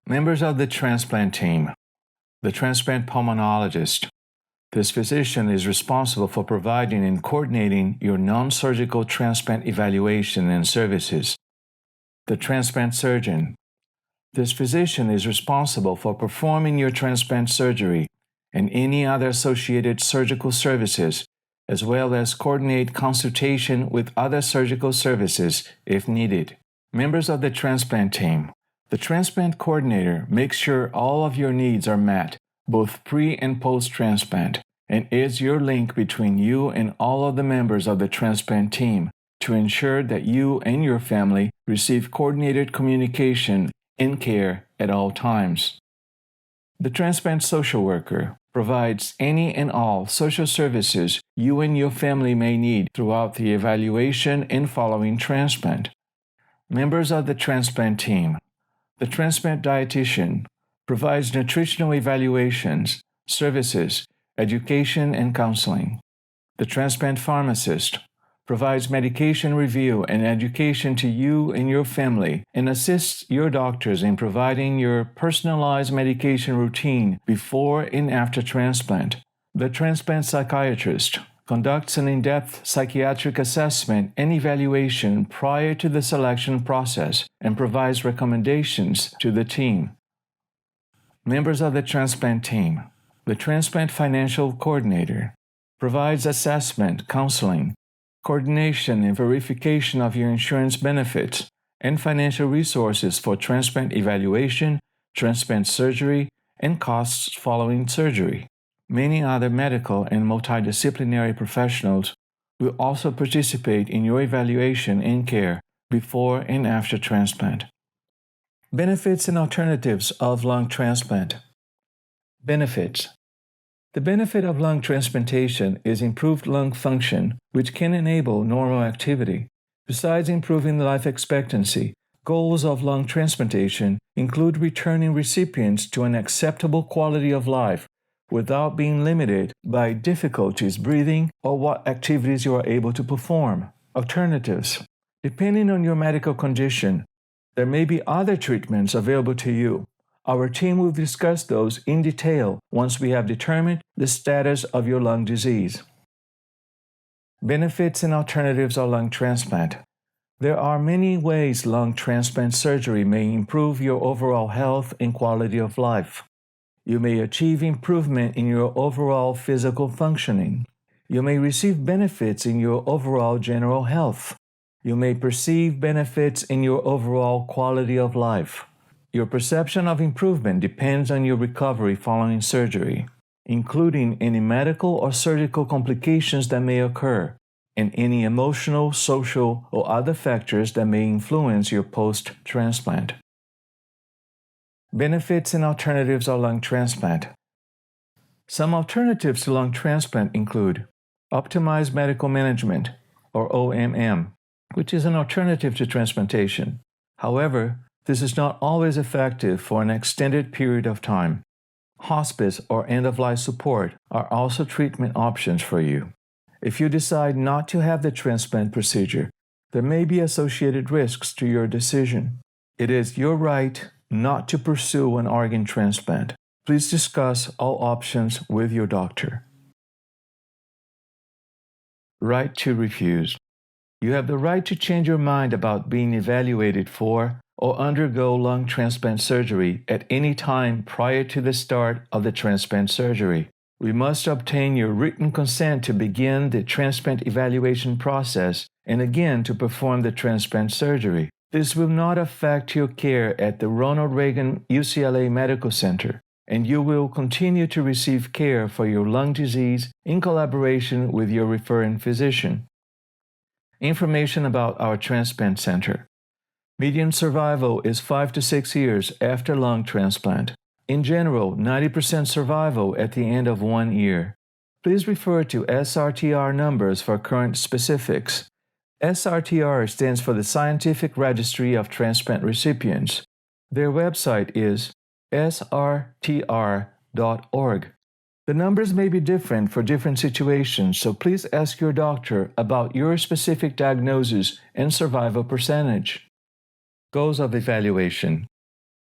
Members of the transplant team. The transplant pulmonologist. This physician is responsible for providing and coordinating your non-surgical transplant evaluation and services. The transplant surgeon. This physician is responsible for performing your transplant surgery and any other associated surgical services, as well as coordinate consultation with other surgical services if needed. Members of the transplant team. The transplant coordinator makes sure all of your needs are met, both pre- and post-transplant, and is your link between you and all of the members of the transplant team to ensure that you and your family receive coordinated communication and care at all times. The transplant social worker provides any and all social services you and your family may need throughout the evaluation and following transplant. Members of the transplant team. The transplant dietitian provides nutritional evaluations, services, education, and counseling. The transplant pharmacist provides medication review and education to you and your family and assists your doctors in providing your personalized medication routine before and after transplant. The transplant psychiatrist conducts an in-depth psychiatric assessment and evaluation prior to the selection process and provides recommendations to the team. Members of the transplant team. The transplant financial coordinator provides assessment, counseling, coordination and verification of your insurance benefits, and financial resources for transplant evaluation, transplant surgery, and costs following surgery. Many other medical and multidisciplinary professionals will also participate in your evaluation and care before and after transplant. Benefits and alternatives of lung transplant. Benefits. The benefit of lung transplantation is improved lung function, which can enable normal activity. Besides improving life expectancy, goals of lung transplantation include returning recipients to an acceptable quality of life without being limited by difficulties breathing or what activities you are able to perform. Alternatives. Depending on your medical condition, there may be other treatments available to you. Our team will discuss those in detail once we have determined the status of your lung disease. Benefits and alternatives of lung transplant. There are many ways lung transplant surgery may improve your overall health and quality of life. You may achieve improvement in your overall physical functioning. You may receive benefits in your overall general health. You may perceive benefits in your overall quality of life. Your perception of improvement depends on your recovery following surgery, including any medical or surgical complications that may occur, and any emotional, social, or other factors that may influence your post-transplant. Benefits and alternatives of lung transplant. Some alternatives to lung transplant include optimized medical management, or OMM, which is an alternative to transplantation. However, this is not always effective for an extended period of time. Hospice or end-of-life support are also treatment options for you. If you decide not to have the transplant procedure, there may be associated risks to your decision. It is your right not to pursue an organ transplant. Please discuss all options with your doctor. Right to refuse. You have the right to change your mind about being evaluated for or undergo lung transplant surgery at any time prior to the start of the transplant surgery. We must obtain your written consent to begin the transplant evaluation process and again to perform the transplant surgery. This will not affect your care at the Ronald Reagan UCLA Medical Center, and you will continue to receive care for your lung disease in collaboration with your referring physician. Information about our transplant center. Median survival is 5 to 6 years after lung transplant. In general, 90% survival at the end of 1 year. Please refer to SRTR numbers for current specifics. SRTR stands for the Scientific Registry of Transplant Recipients. Their website is srtr.org. The numbers may be different for different situations, so please ask your doctor about your specific diagnosis and survival percentage. Goals of evaluation.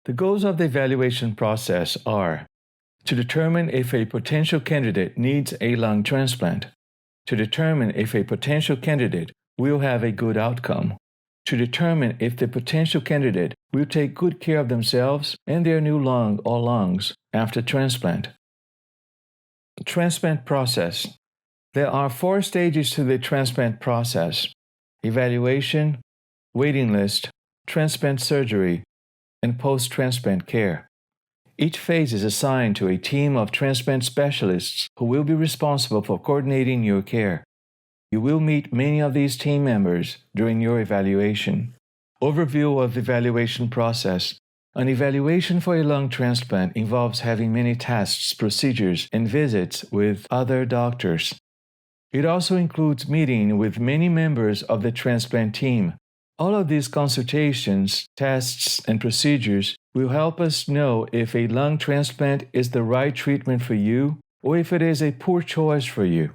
The goals of the evaluation process are to determine if a potential candidate needs a lung transplant, to determine if a potential candidate will have a good outcome, to determine if the potential candidate will take good care of themselves and their new lung or lungs after transplant. Transplant process. There are 4 stages to the transplant process: evaluation, waiting list, transplant surgery, and post-transplant care. Each phase is assigned to a team of transplant specialists who will be responsible for coordinating your care. You will meet many of these team members during your evaluation. Overview of evaluation process. An evaluation for a lung transplant involves having many tests, procedures, and visits with other doctors. It also includes meeting with many members of the transplant team. All of these consultations, tests, and procedures will help us know if a lung transplant is the right treatment for you or if it is a poor choice for you.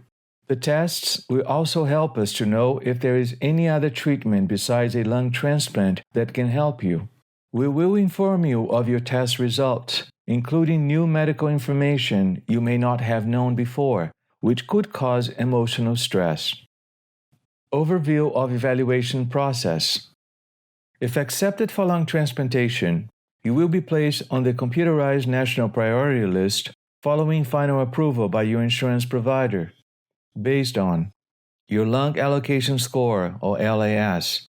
The tests will also help us to know if there is any other treatment besides a lung transplant that can help you. We will inform you of your test results, including new medical information you may not have known before, which could cause emotional stress. Overview of evaluation process. If accepted for lung transplantation, you will be placed on the computerized national priority list following final approval by your insurance provider, based on your lung allocation score or LAS,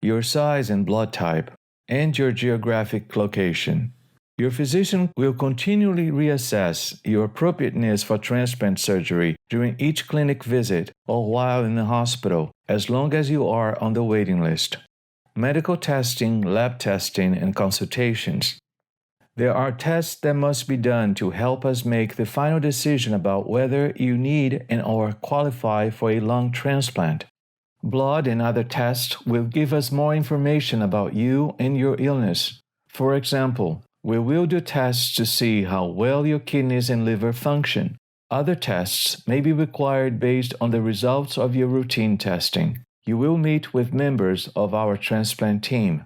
your size and blood type, and your geographic location. Your physician will continually reassess your appropriateness for transplant surgery during each clinic visit or while in the hospital, as long as you are on the waiting list. Medical testing, lab testing, and consultations. There are tests that must be done to help us make the final decision about whether you need and/or qualify for a lung transplant. Blood and other tests will give us more information about you and your illness. For example, we will do tests to see how well your kidneys and liver function. Other tests may be required based on the results of your routine testing. You will meet with members of our transplant team.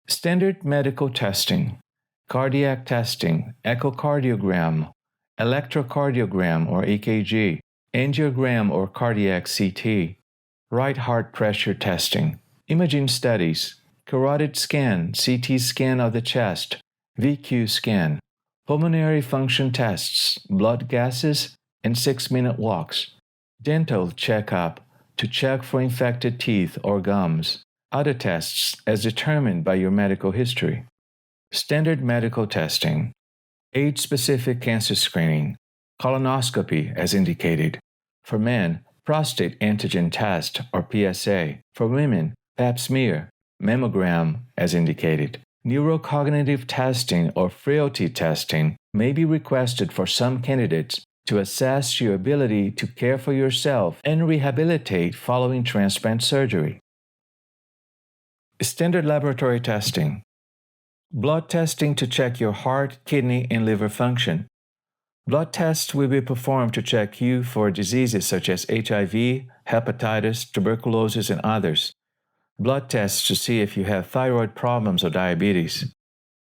Standard medical testing. Cardiac testing, echocardiogram, electrocardiogram or EKG, angiogram or cardiac CT, right heart pressure testing, imaging studies, carotid scan, CT scan of the chest, VQ scan, pulmonary function tests, blood gases, and 6-minute walks, dental checkup to check for infected teeth or gums, other tests as determined by your medical history. Standard medical testing, age-specific cancer screening, colonoscopy as indicated. For men, prostate antigen test or PSA. For women, pap smear, mammogram as indicated. Neurocognitive testing or frailty testing may be requested for some candidates to assess your ability to care for yourself and rehabilitate following transplant surgery. Standard laboratory testing. Blood testing to check your heart, kidney, and liver function. Blood tests will be performed to check you for diseases such as HIV, hepatitis, tuberculosis, and others. Blood tests to see if you have thyroid problems or diabetes.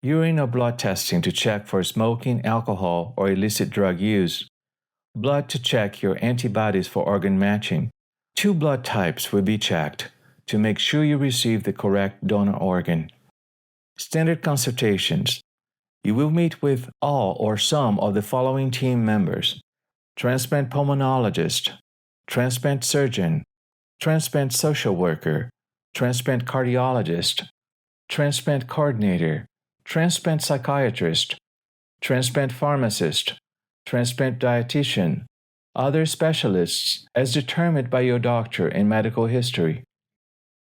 Urine or blood testing to check for smoking, alcohol, or illicit drug use. Blood to check your antibodies for organ matching. 2 blood types will be checked to make sure you receive the correct donor organ. Standard consultations. You will meet with all or some of the following team members: transplant pulmonologist, transplant surgeon, transplant social worker, transplant cardiologist, transplant coordinator, transplant psychiatrist, transplant pharmacist, transplant dietitian, other specialists as determined by your doctor and medical history.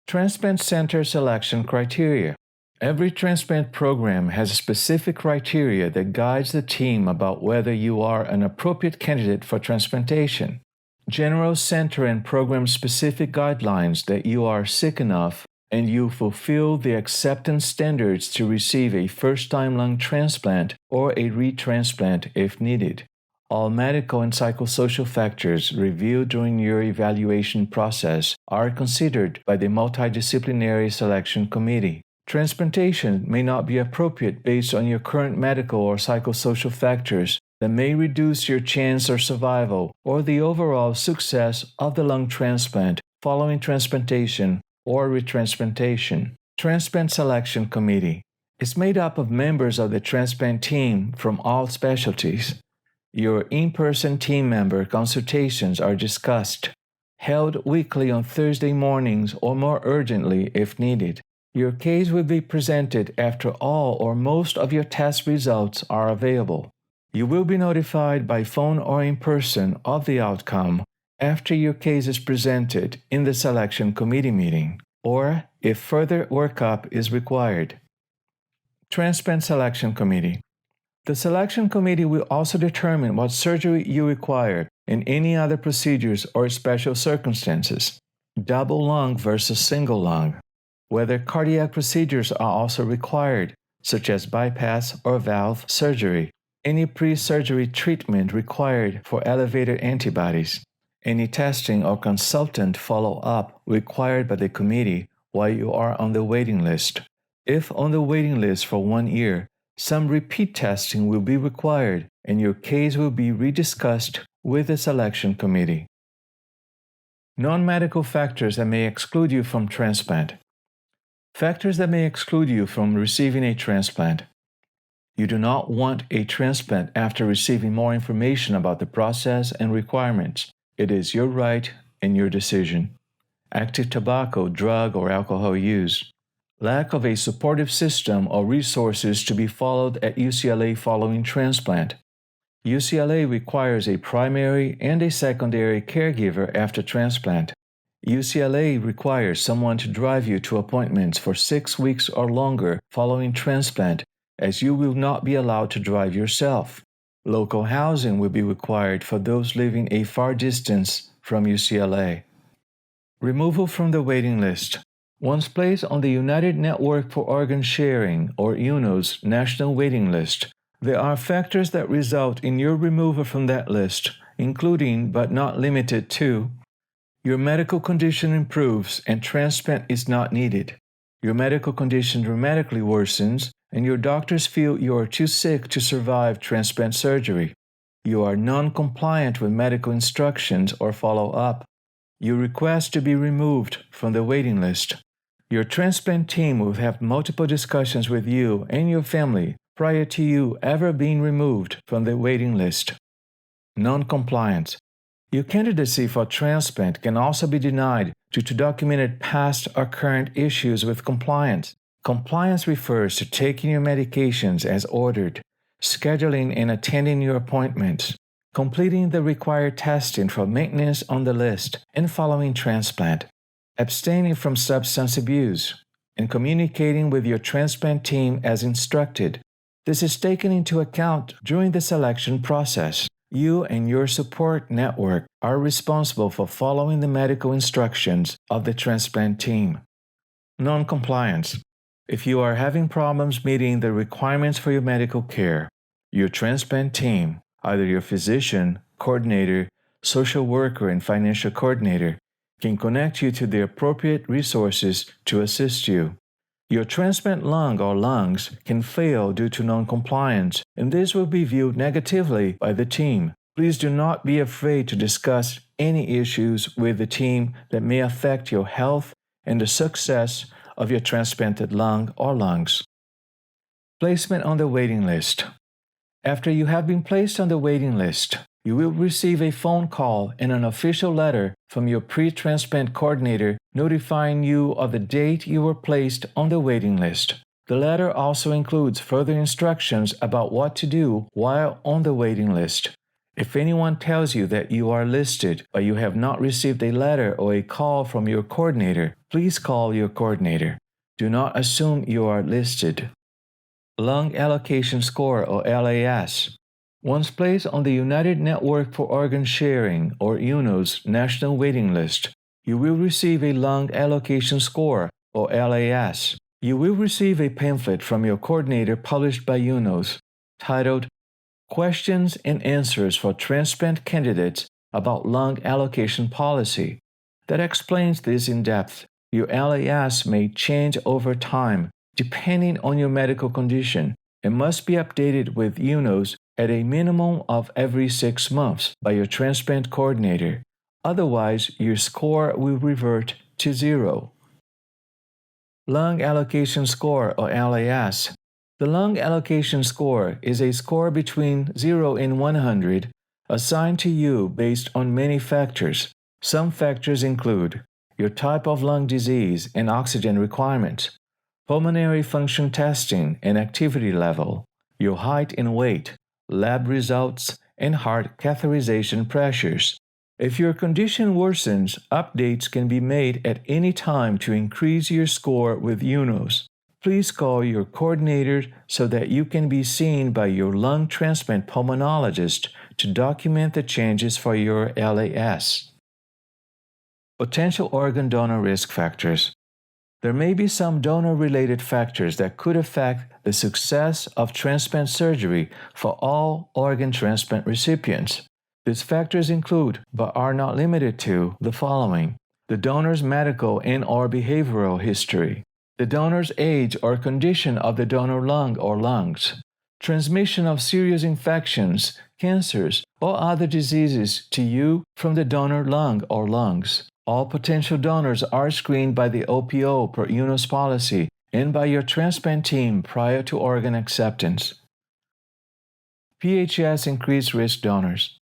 Transplant center selection criteria. Every transplant program has specific criteria that guides the team about whether you are an appropriate candidate for transplantation. General center and program-specific guidelines that you are sick enough and you fulfill the acceptance standards to receive a first-time lung transplant or a retransplant if needed. All medical and psychosocial factors reviewed during your evaluation process are considered by the multidisciplinary selection committee. Transplantation may not be appropriate based on your current medical or psychosocial factors that may reduce your chance of survival or the overall success of the lung transplant following transplantation or retransplantation. Transplant Selection Committee is made up of members of the transplant team from all specialties. Your in-person team member consultations are discussed, held weekly on Thursday mornings or more urgently if needed. Your case will be presented after all or most of your test results are available. You will be notified by phone or in person of the outcome after your case is presented in the selection committee meeting, or if further workup is required. Transplant Selection Committee. The selection committee will also determine what surgery you require and any other procedures or special circumstances. Double lung versus single lung. Whether cardiac procedures are also required, such as bypass or valve surgery. Any pre-surgery treatment required for elevated antibodies. Any testing or consultant follow-up required by the committee while you are on the waiting list. If on the waiting list for 1 year, some repeat testing will be required and your case will be rediscussed with the selection committee. Non-medical factors that may exclude you from transplant. Factors that may exclude you from receiving a transplant. You do not want a transplant after receiving more information about the process and requirements. It is your right and your decision. Active tobacco, drug, or alcohol use. Lack of a supportive system or resources to be followed at UCLA following transplant. UCLA requires a primary and a secondary caregiver after transplant. UCLA requires someone to drive you to appointments for 6 weeks or longer following transplant, as you will not be allowed to drive yourself. Local housing will be required for those living a far distance from UCLA. Removal from the waiting list. Once placed on the United Network for Organ Sharing, or UNO's national waiting list, there are factors that result in your removal from that list, including but not limited to: your medical condition improves and transplant is not needed. Your medical condition dramatically worsens and your doctors feel you are too sick to survive transplant surgery. You are non-compliant with medical instructions or follow-up. You request to be removed from the waiting list. Your transplant team will have multiple discussions with you and your family prior to you ever being removed from the waiting list. Non-compliance. Your candidacy for transplant can also be denied due to documented past or current issues with compliance. Compliance refers to taking your medications as ordered, scheduling and attending your appointments, completing the required testing for maintenance on the list and following transplant, abstaining from substance abuse, and communicating with your transplant team as instructed. This is taken into account during the selection process. You and your support network are responsible for following the medical instructions of the transplant team. Non-compliance. If you are having problems meeting the requirements for your medical care, your transplant team, either your physician, coordinator, social worker, and financial coordinator, can connect you to the appropriate resources to assist you. Your transplant lung or lungs can fail due to non-compliance, and this will be viewed negatively by the team. Please do not be afraid to discuss any issues with the team that may affect your health and the success of your transplanted lung or lungs. Placement on the waiting list. After you have been placed on the waiting list, you will receive a phone call and an official letter from your pre-transplant coordinator notifying you of the date you were placed on the waiting list. The letter also includes further instructions about what to do while on the waiting list. If anyone tells you that you are listed but you have not received a letter or a call from your coordinator, please call your coordinator. Do not assume you are listed. Lung Allocation Score, or LAS. Once placed on the United Network for Organ Sharing, or UNO's national waiting list, you will receive a Lung Allocation Score, or LAS. You will receive a pamphlet from your coordinator published by UNO's, titled Questions and Answers for Transplant Candidates about Lung Allocation Policy, that explains this in depth. Your LAS may change over time depending on your medical condition, and must be updated with UNOS at a minimum of every 6 months by your transplant coordinator. Otherwise, your score will revert to 0. Lung Allocation Score, or LAS. The lung allocation score is a score between 0 and 100 assigned to you based on many factors. Some factors include your type of lung disease and oxygen requirements, pulmonary function testing and activity level, your height and weight, lab results, and heart catheterization pressures. If your condition worsens, updates can be made at any time to increase your score with UNOS. Please call your coordinator so that you can be seen by your lung transplant pulmonologist to document the changes for your LAS. Potential organ donor risk factors. There may be some donor-related factors that could affect the success of transplant surgery for all organ transplant recipients. These factors include, but are not limited to, the following: the donor's medical and/or behavioral history, the donor's age or condition of the donor lung or lungs, transmission of serious infections, cancers, or other diseases to you from the donor lung or lungs. All potential donors are screened by the OPO per UNOS policy and by your transplant team prior to organ acceptance. PHS Increased Risk Donors.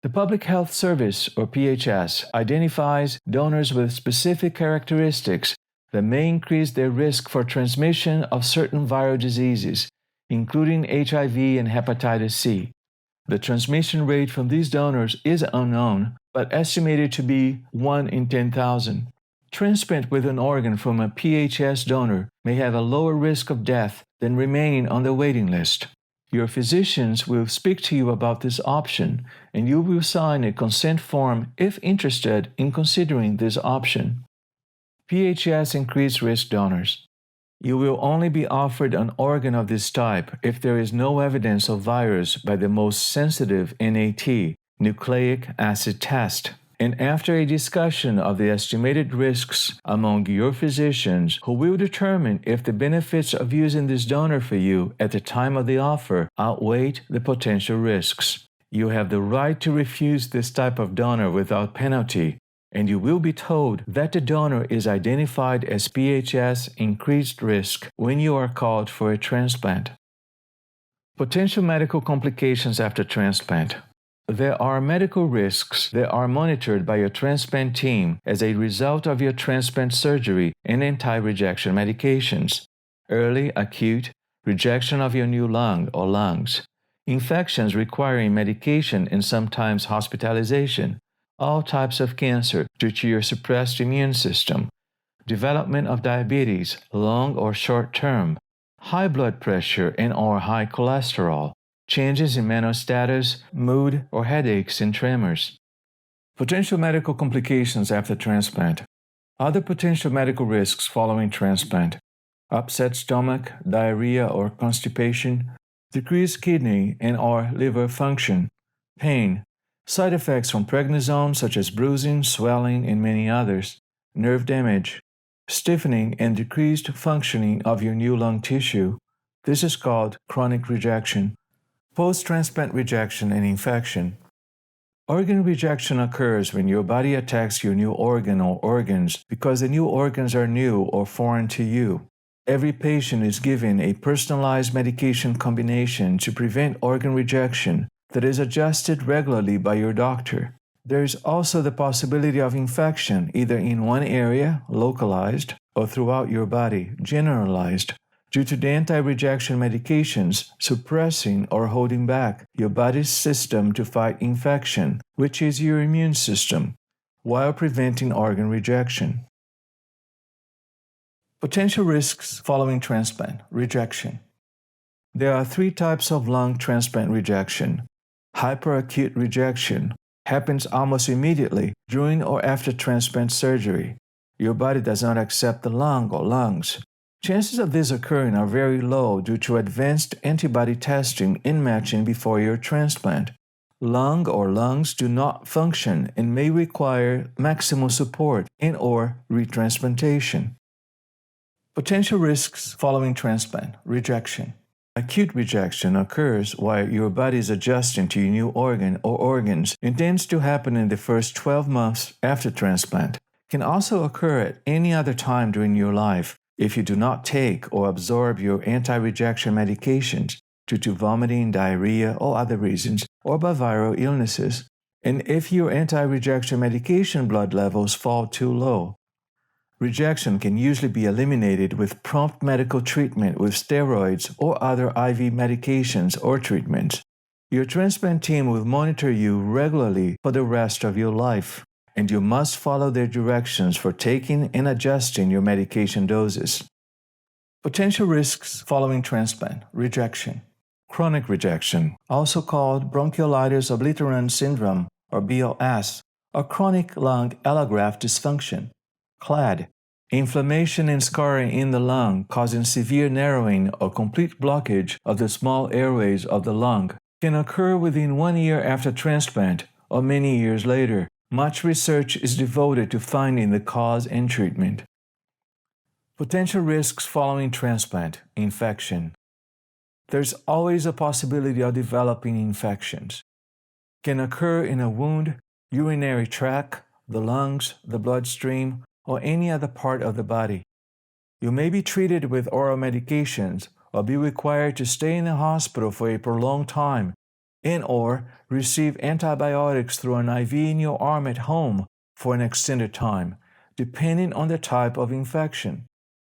The Public Health Service, or PHS, identifies donors with specific characteristics that may increase their risk for transmission of certain viral diseases, including HIV and hepatitis C. The transmission rate from these donors is unknown, but estimated to be 1 in 10,000. Transplant with an organ from a PHS donor may have a lower risk of death than remaining on the waiting list. Your physicians will speak to you about this option, and you will sign a consent form if interested in considering this option. PHS Increased Risk Donors. You will only be offered an organ of this type if there is no evidence of virus by the most sensitive NAT, nucleic acid test, and after a discussion of the estimated risks among your physicians, who will determine if the benefits of using this donor for you at the time of the offer outweigh the potential risks. You have the right to refuse this type of donor without penalty, and you will be told that the donor is identified as PHS increased risk when you are called for a transplant. Potential medical complications after transplant. There are medical risks that are monitored by your transplant team as a result of your transplant surgery and anti-rejection medications. Early, acute rejection of your new lung or lungs, infections requiring medication and sometimes hospitalization, all types of cancer due to your suppressed immune system, development of diabetes, long or short term, high blood pressure and/or high cholesterol, changes in mental status, mood, or headaches and tremors. Potential medical complications after transplant. Other potential medical risks following transplant: upset stomach, diarrhea or constipation, decreased kidney and/or liver function, pain, side effects from prednisone such as bruising, swelling, and many others, nerve damage, stiffening and decreased functioning of your new lung tissue. This is called chronic rejection. Post-transplant rejection and infection. Organ rejection occurs when your body attacks your new organ or organs because the new organs are new or foreign to you. Every patient is given a personalized medication combination to prevent organ rejection that is adjusted regularly by your doctor. There is also the possibility of infection either in one area, localized, or throughout your body, generalized, due to the anti-rejection medications suppressing or holding back your body's system to fight infection, which is your immune system, while preventing organ rejection. Potential risks following transplant rejection. There are 3 types of lung transplant rejection. Hyperacute rejection happens almost immediately during or after transplant surgery. Your body does not accept the lung or lungs. Chances of this occurring are very low due to advanced antibody testing and matching before your transplant. Lung or lungs do not function and may require maximal support and/or retransplantation. Potential risks following transplant: rejection. Acute rejection occurs while your body is adjusting to your new organ or organs and tends to happen in the first 12 months after transplant. It can also occur at any other time during your life if you do not take or absorb your anti-rejection medications due to vomiting, diarrhea, or other reasons, or by viral illnesses, and if your anti-rejection medication blood levels fall too low. Rejection can usually be eliminated with prompt medical treatment with steroids or other IV medications or treatments. Your transplant team will monitor you regularly for the rest of your life, and you must follow their directions for taking and adjusting your medication doses. Potential risks following transplant: rejection. Chronic rejection, also called bronchiolitis obliterans syndrome or BOS, or chronic lung allograft dysfunction. CLAD, inflammation and scarring in the lung causing severe narrowing or complete blockage of the small airways of the lung, can occur within 1 year after transplant or many years later. Much research is devoted to finding the cause and treatment. Potential risks following transplant: infection. There's always a possibility of developing infections. Can occur in a wound, urinary tract, the lungs, the bloodstream, or any other part of the body. You may be treated with oral medications or be required to stay in the hospital for a prolonged time and/or receive antibiotics through an IV in your arm at home for an extended time, depending on the type of infection.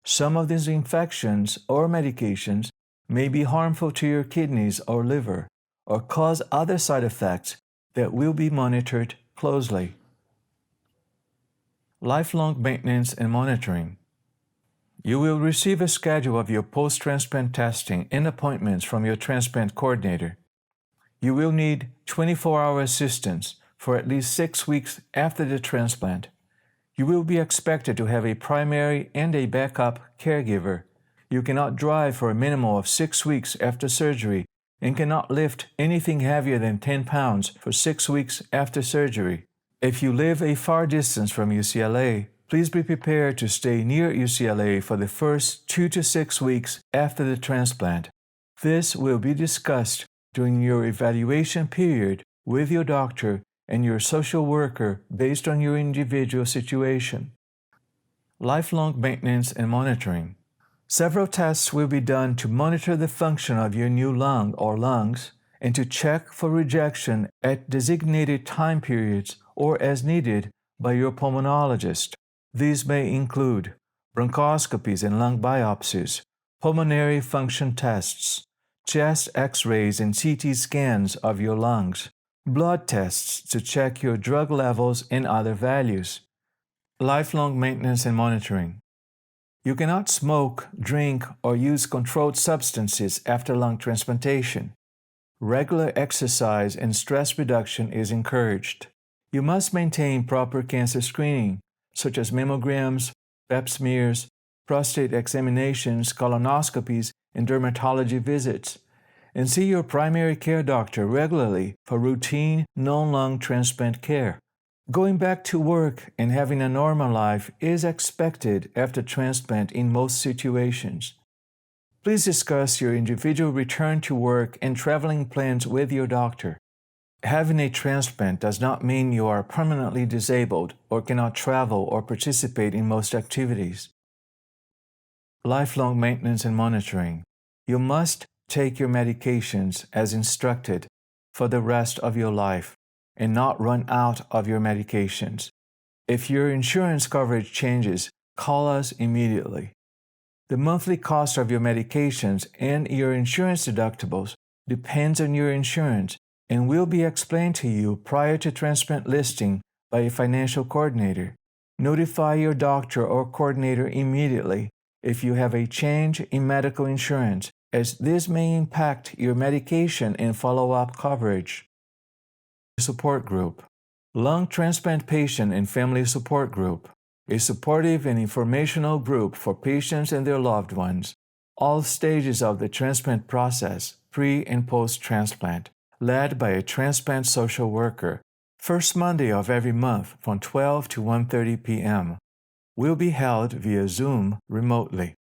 Some of these infections or medications may be harmful to your kidneys or liver or cause other side effects that will be monitored closely. Lifelong maintenance and monitoring. You will receive a schedule of your post-transplant testing and appointments from your transplant coordinator. You will need 24-hour assistance for at least 6 weeks after the transplant. You will be expected to have a primary and a backup caregiver. You cannot drive for a minimum of 6 weeks after surgery and cannot lift anything heavier than 10 pounds for 6 weeks after surgery. If you live a far distance from UCLA, please be prepared to stay near UCLA for the first 2 to 6 weeks after the transplant. This will be discussed during your evaluation period with your doctor and your social worker based on your individual situation. Lifelong maintenance and monitoring. Several tests will be done to monitor the function of your new lung or lungs and to check for rejection at designated time periods or as needed by your pulmonologist. These may include bronchoscopies and lung biopsies, pulmonary function tests, chest X-rays and CT scans of your lungs, blood tests to check your drug levels and other values. Lifelong maintenance and monitoring. You cannot smoke, drink, or use controlled substances after lung transplantation. Regular exercise and stress reduction is encouraged. You must maintain proper cancer screening, such as mammograms, pap smears, prostate examinations, colonoscopies, and dermatology visits, and see your primary care doctor regularly for routine non-lung transplant care. Going back to work and having a normal life is expected after transplant in most situations. Please discuss your individual return to work and traveling plans with your doctor. Having a transplant does not mean you are permanently disabled or cannot travel or participate in most activities. Lifelong maintenance and monitoring. You must take your medications as instructed for the rest of your life and not run out of your medications. If your insurance coverage changes, call us immediately. The monthly cost of your medications and your insurance deductibles depends on your insurance and will be explained to you prior to transplant listing by a financial coordinator. Notify your doctor or coordinator immediately if you have a change in medical insurance, as this may impact your medication and follow-up coverage. Support Group. Lung Transplant Patient and Family Support Group. A supportive and informational group for patients and their loved ones. All stages of the transplant process, pre- and post-transplant, led by a transplant social worker. First Monday of every month from 12 to 1:30 p.m. Will be held via Zoom remotely.